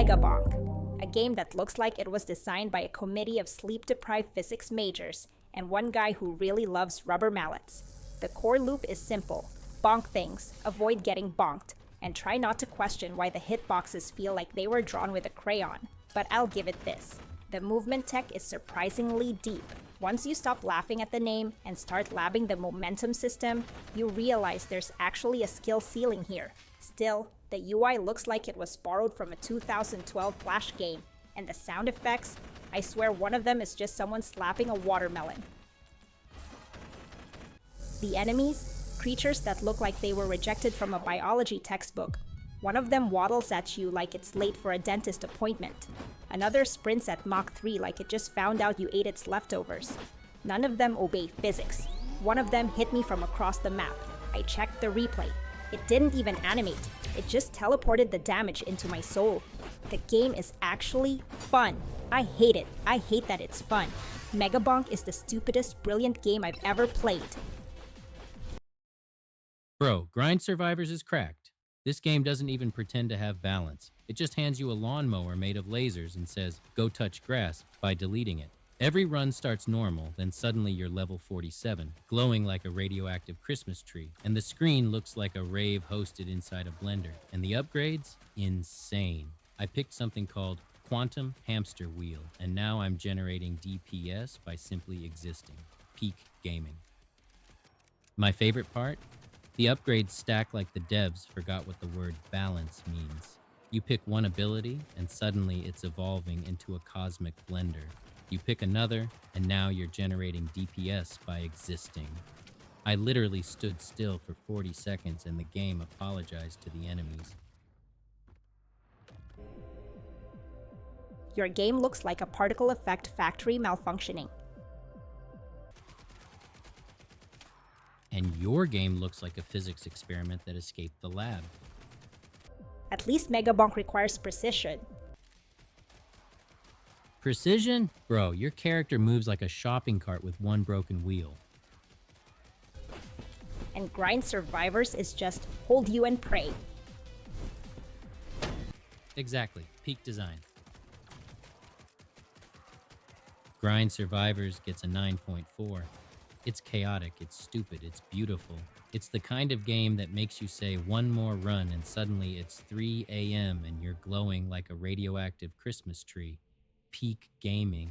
MegaBonk, a game that looks like it was designed by a committee of sleep-deprived physics majors and one guy who really loves rubber mallets. The core loop is simple. Bonk things, avoid getting bonked, and try not to question why the hitboxes feel like they were drawn with a crayon. But I'll give it this. The movement tech is surprisingly deep. Once you stop laughing at the name and start labbing the momentum system, you realize there's actually a skill ceiling here. Still, the UI looks like it was borrowed from a 2012 Flash game, and the sound effects, I swear one of them is just someone slapping a watermelon. The enemies? Creatures that look like they were rejected from a biology textbook. One of them waddles at you like it's late for a dentist appointment. Another sprints at Mach 3 like it just found out you ate its leftovers. None of them obey physics. One of them hit me from across the map. I checked the replay. It didn't even animate. It just teleported the damage into my soul. The game is actually fun. I hate it. I hate that it's fun. MegaBonk is the stupidest, brilliant game I've ever played. Bro, Grind Survivors is cracked. This game doesn't even pretend to have balance. It just hands you a lawnmower made of lasers and says, go touch grass, by deleting it. Every run starts normal, then suddenly you're level 47, glowing like a radioactive Christmas tree, and the screen looks like a rave hosted inside a blender. And the upgrades? Insane. I picked something called Quantum Hamster Wheel, and now I'm generating DPS by simply existing. Peak gaming. My favorite part? The upgrades stack like the devs forgot what the word balance means. You pick one ability, and suddenly it's evolving into a cosmic blender. You pick another, and now you're generating DPS by existing. I literally stood still for 40 seconds and the game apologized to the enemies. Your game looks like a particle effect factory malfunctioning. And your game looks like a physics experiment that escaped the lab. At least MegaBonk requires precision. Precision? Bro, your character moves like a shopping cart with one broken wheel. And Grind Survivors is just hold you and pray. Exactly. Peak design. Grind Survivors gets a 9.4. It's chaotic, it's stupid, it's beautiful. It's the kind of game that makes you say one more run and suddenly it's 3 a.m. and you're glowing like a radioactive Christmas tree. Peak gaming.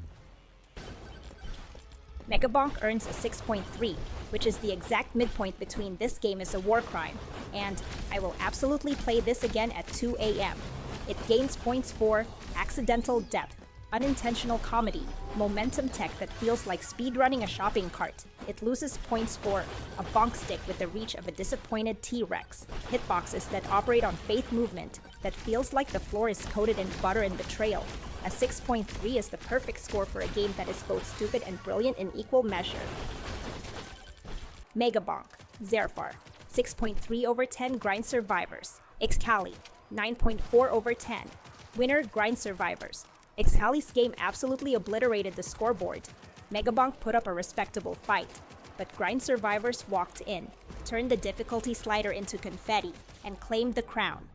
MegaBonk earns a 6.3, which is the exact midpoint between this game is a war crime, and I will absolutely play this again at 2 a.m. It gains points for accidental depth, unintentional comedy, momentum tech that feels like speedrunning a shopping cart. It loses points for a bonk stick with the reach of a disappointed T-Rex, hitboxes that operate on faith movement that feels like the floor is coated in butter and betrayal. A 6.3 is the perfect score for a game that is both stupid and brilliant in equal measure. MegaBonk, Zerfar, 6.3 over 10 Grind Survivors. Excali, 9.4 over 10. Winner Grind Survivors. Excali's game absolutely obliterated the scoreboard. MegaBonk put up a respectable fight, but Grind Survivors walked in, turned the difficulty slider into confetti, and claimed the crown.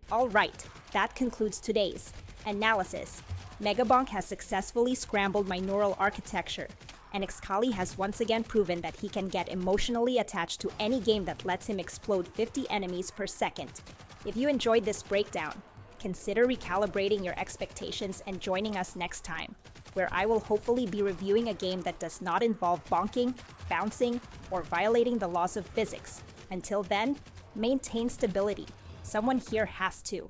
Alright, that concludes today's analysis. MegaBonk has successfully scrambled my neural architecture, and Excali has once again proven that he can get emotionally attached to any game that lets him explode 50 enemies per second. If you enjoyed this breakdown, consider recalibrating your expectations and joining us next time, where I will hopefully be reviewing a game that does not involve bonking, bouncing, or violating the laws of physics. Until then, maintain stability. Someone here has to.